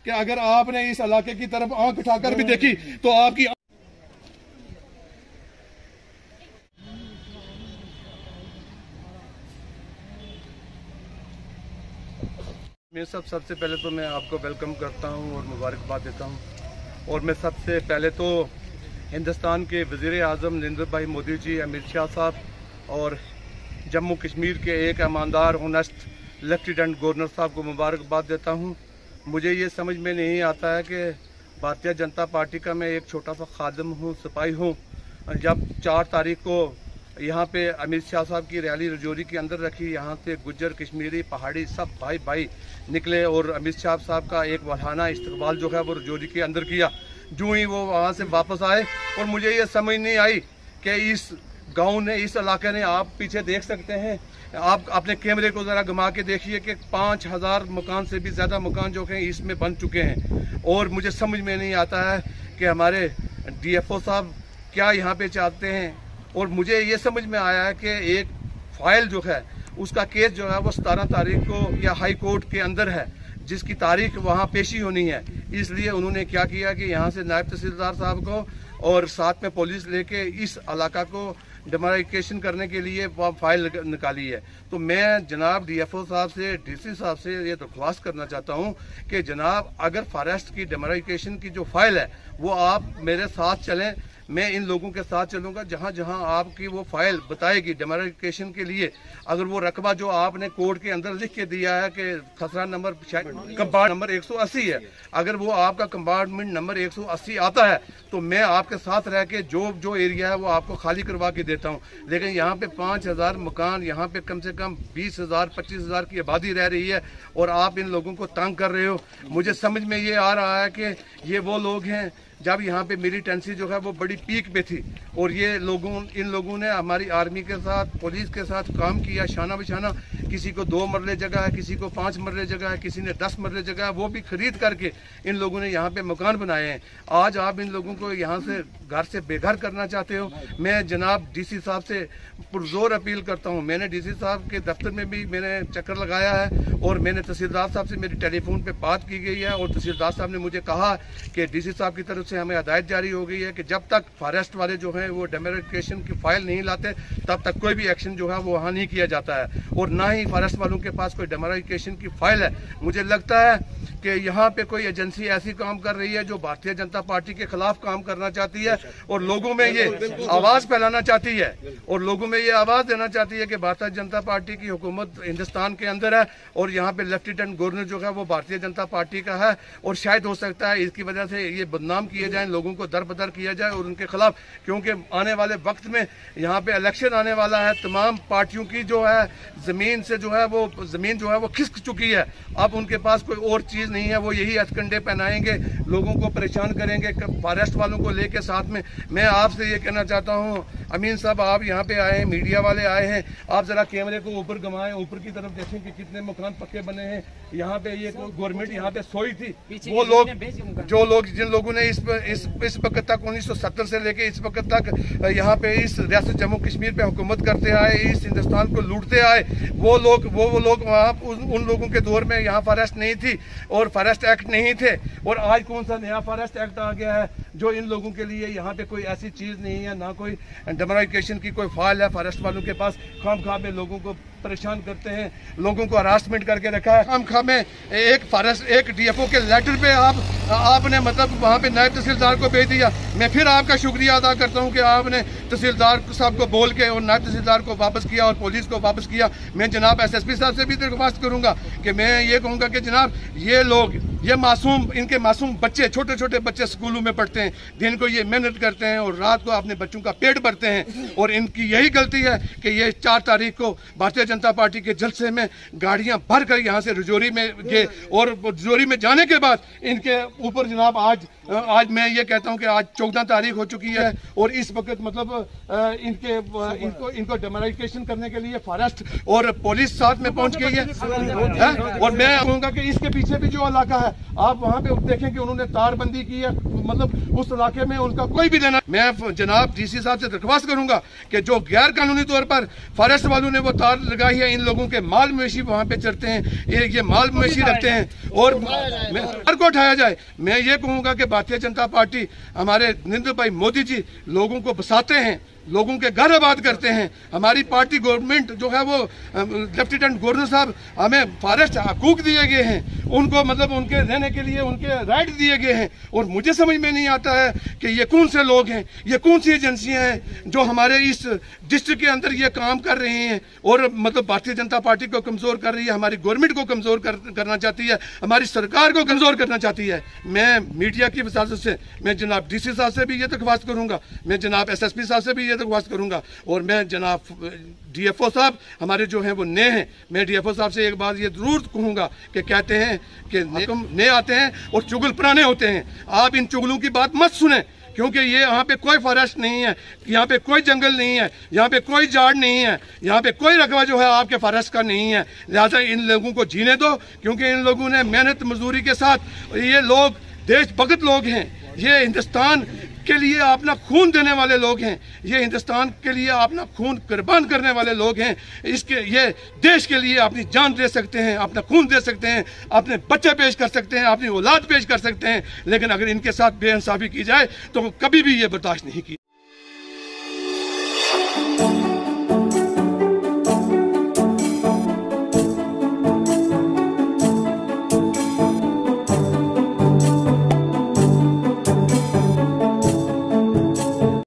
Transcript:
कि अगर आपने इस इलाके की तरफ आंख उठाकर भी देखी तो आपकी मैं सबसे पहले तो मैं आपको वेलकम करता हूं और मुबारकबाद देता हूं। और मैं सबसे पहले तो हिंदुस्तान के वज़ीर आज़म नरेंद्र भाई मोदी जी, अमित शाह साहब और जम्मू कश्मीर के एक ईमानदार ऑनेस्ट लेफ्टिनेंट गवर्नर साहब को मुबारकबाद देता हूं। मुझे ये समझ में नहीं आता है कि भारतीय जनता पार्टी का मैं एक छोटा सा खादिम हूँ, सिपाही हूँ। जब 4 तारीख को यहाँ पे अमित शाह साहब की रैली रजौरी के अंदर रखी, यहाँ से गुज्जर, कश्मीरी, पहाड़ी सब भाई भाई निकले और अमित शाह साहब का एक वहाना इस्तकबाल जो है वो रजौरी के अंदर किया। जो ही वो वहाँ से वापस आए और मुझे ये समझ नहीं आई कि इस गांव ने, इस इलाके ने, आप पीछे देख सकते हैं, आप अपने कैमरे को ज़रा घुमा के देखिए कि 5000 मकान से भी ज़्यादा मकान जो हैं इसमें बन चुके हैं। और मुझे समझ में नहीं आता है कि हमारे DFO साहब क्या यहाँ पे चाहते हैं। और मुझे ये समझ में आया है कि एक फाइल जो है उसका केस जो है वो 17 तारीख को या हाई कोर्ट के अंदर है, जिसकी तारीख वहाँ पेशी होनी है। इसलिए उन्होंने क्या किया कि यहाँ से नायब तहसीलदार साहब को और साथ में पुलिस लेके इस इलाका को डेमोराइजेशन करने के लिए वह फाइल निकाली है। तो मैं जनाब DFO साहब से, DC साहब से ये दरख्वास्त करना चाहता हूँ कि जनाब अगर फॉरेस्ट की डेमोराइजेशन की जो फाइल है वो आप मेरे साथ चलें, मैं इन लोगों के साथ चलूंगा। जहां जहां आपकी वो फाइल बताएगी डेमोराइजेशन के लिए, अगर वो रकबा जो आपने कोर्ट के अंदर लिख के दिया है कि खसरा नंबर कंपार्टमेंट नंबर 180 है, अगर वो आपका कंपार्टमेंट नंबर 180 आता है तो मैं आपके साथ रह के जो एरिया है वो आपको खाली करवा के देता हूँ। लेकिन यहाँ पे 5000 मकान, यहाँ पे कम से कम 20,000 25,000 की आबादी रह रही है और आप इन लोगों को तंग कर रहे हो। मुझे समझ में ये आ रहा है कि ये वो लोग हैं जब यहाँ पे मिलिटेंसी जो है वो बड़ी पीक पे थी और इन लोगों ने हमारी आर्मी के साथ, पुलिस के साथ काम किया शाना बिशाना। किसी को 2 मरले जगह है, किसी को 5 मरले जगह है, किसी ने 10 मरले जगह है, वो भी खरीद करके इन लोगों ने यहाँ पे मकान बनाए हैं। आज आप इन लोगों को यहाँ से घर से बेघर करना चाहते हो। मैं जनाब DC साहब से पुरजोर अपील करता हूँ। मैंने DC साहब के दफ्तर में भी मैंने चक्कर लगाया है और मैंने तहसीलदार साहब से मेरी टेलीफोन पे बात की गई है और तहसीलदार साहब ने मुझे कहा कि DC साहब की तरफ से हमें हदायत जारी हो गई है कि जब तक फॉरेस्ट वाले जो हैं वो डेमोराइजेशन की फाइल नहीं लाते तब तक कोई भी एक्शन जो है वो वहाँ नहीं किया जाता है और ना ही फॉरेस्ट वालों के पास कोई डेमोराइजेशन की फाइल है। मुझे लगता है कि यहाँ पे कोई एजेंसी ऐसी काम कर रही है जो भारतीय जनता पार्टी के खिलाफ काम करना चाहती है और लोगों में ये आवाज़ फैलाना चाहती है और लोगों में ये आवाज़ देना चाहती है कि भारतीय जनता पार्टी की हुकूमत हिंदुस्तान के अंदर है और यहाँ पे लेफ्टिनेंट गवर्नर जो है वो भारतीय जनता पार्टी का है। और शायद हो सकता है इसकी वजह से ये बदनाम किए जाए, लोगों को दरबदर किया जाए और उनके खिलाफ, क्योंकि आने वाले वक्त में यहाँ पे इलेक्शन आने वाला है। तमाम पार्टियों की जो है ज़मीन जो है वो खिसक चुकी है। अब उनके पास कोई और चीज़ नहीं है, वो यही हथकंडे पहनाएंगे, लोगों को परेशान करेंगे फॉरेस्ट वालों को लेके साथ में। मैं आपसे ये कहना चाहता हूँ अमीन साहब, आप यहाँ पे आए हैं, मीडिया वाले आए हैं, आप जरा कैमरे को ऊपर घुमाएं, ऊपर की तरफ देखें कि कितने मकान पक्के बने हैं। यहाँ पे ये गवर्नमेंट यहाँ पे सोई थी, वो लोग जिन लोगों ने इस वक्त तक 1970 से लेके इस वक्त तक यहाँ पे इस रियासत जम्मू कश्मीर पे हुकूमत करते आए, इस हिंदुस्तान को लूटते आए, वो लोग वहाँ उन लोगों के दौर में यहाँ फॉरेस्ट नहीं थी और फॉरेस्ट एक्ट नहीं थे। और आज कौन सा नया फॉरेस्ट एक्ट आ गया है जो इन लोगों के लिए यहाँ पे कोई ऐसी चीज़ नहीं है, ना कोई डेमोराइजेशन की कोई फाइल है फॉरेस्ट वालों के पास। खाम में लोगों को परेशान करते हैं, लोगों को हरासमेंट करके रखा है। खाम में एक DFO के लेटर पे आपने मतलब वहाँ पे नायब तहसीलदार को भेज दिया। मैं फिर आपका शुक्रिया अदा करता हूँ कि आपने तहसीलदार साहब को बोल के और नायब तहसीलदार को वापस किया और पुलिस को वापस किया। मैं जनाब SSP साहब से भी दरख्वास्त करूँगा कि मैं ये कहूँगा कि जनाब ये लोग, ये मासूम, इनके मासूम बच्चे, छोटे छोटे बच्चे स्कूलों में पढ़ते हैं, दिन को ये मेहनत करते हैं और रात को अपने बच्चों का पेट भरते हैं और इनकी यही गलती है कि ये 4 तारीख को भारतीय जनता पार्टी के जलसे में गाड़ियां भर कर यहाँ से रजौरी में गए और रजौरी में जाने के बाद इनके ऊपर जनाब आज मैं ये कहता हूँ कि आज 14 तारीख हो चुकी है और इस वक्त मतलब इनको डेमोराइजेशन करने के लिए फॉरेस्ट और पुलिस साथ में पहुंच गई है। और मैं कहूँगा कि इसके पीछे भी जो इलाका है आप वहाँ पे देखें कि उन्होंने तारबंदी की है, मतलब उस इलाके में उनका कोई भी लेना। मैं जनाब डीसी साहब से दरख्वास्त करूंगा कि जो गैर कानूनी तौर पर फॉरेस्ट वालों ने वो तार लगाई है, इन लोगों के माल मवेशी वहाँ पे चढ़ते हैं, ये माल मवेशी रखते हैं और सर को उठाया जाए। मैं ये कहूँगा कि भारतीय जनता पार्टी, हमारे नरेंद्र भाई मोदी जी लोगों को बसाते हैं, लोगों के घर आबाद करते हैं। हमारी पार्टी गवर्नमेंट जो है वो लेफ्टिनेंट गवर्नर साहब, हमें फॉरेस्ट हकूक दिए गए हैं, उनको मतलब उनके रहने के लिए उनके राइट दिए गए हैं। और मुझे समझ में नहीं आता है कि ये कौन से लोग हैं, ये कौन सी एजेंसियां हैं जो हमारे इस डिस्ट्रिक्ट के अंदर ये काम कर रही हैं और मतलब भारतीय जनता पार्टी को कमजोर कर रही है, हमारी गवर्नमेंट को कमजोर करना चाहती है, हमारी सरकार को कमजोर करना चाहती है। मैं मीडिया की वजाहत से मैं जनाब डीसी साहब से भी ये दरख्वास्त करूंगा, मैं जनाब एसएसपी साहब से भी दरख्वास्त करूंगा और मैं जनाब डीएफओ साहब हमारे जो हैं वो नए हैं, मैं डीएफओ साहब से एक बात ये जरूर कहूंगा कि कहते हैं कि नए आते हैं और चुगल पुराने होते हैं। आप इन चुगलों की बात मत सुने, क्योंकि ये यहाँ पे कोई फॉरेस्ट नहीं है, यहाँ पे कोई जंगल नहीं है, यहाँ पे कोई झाड़ नहीं है, यहाँ पे कोई रकबा जो है आपके फॉरेस्ट का नहीं है। लिहाजा इन लोगों को जीने दो, क्योंकि इन लोगों ने मेहनत मजदूरी के साथ, ये लोग देशभक्त लोग हैं, ये हिंदुस्तान के लिए अपना खून देने वाले लोग हैं, ये हिंदुस्तान के लिए अपना खून कुर्बान करने वाले लोग हैं। इसके ये देश के लिए अपनी जान दे सकते हैं, अपना खून दे सकते हैं, अपने बच्चे पेश कर सकते हैं, अपनी औलाद पेश कर सकते हैं, लेकिन अगर इनके साथ बेइंसाफी की जाए तो कभी भी ये बर्दाश्त नहीं की।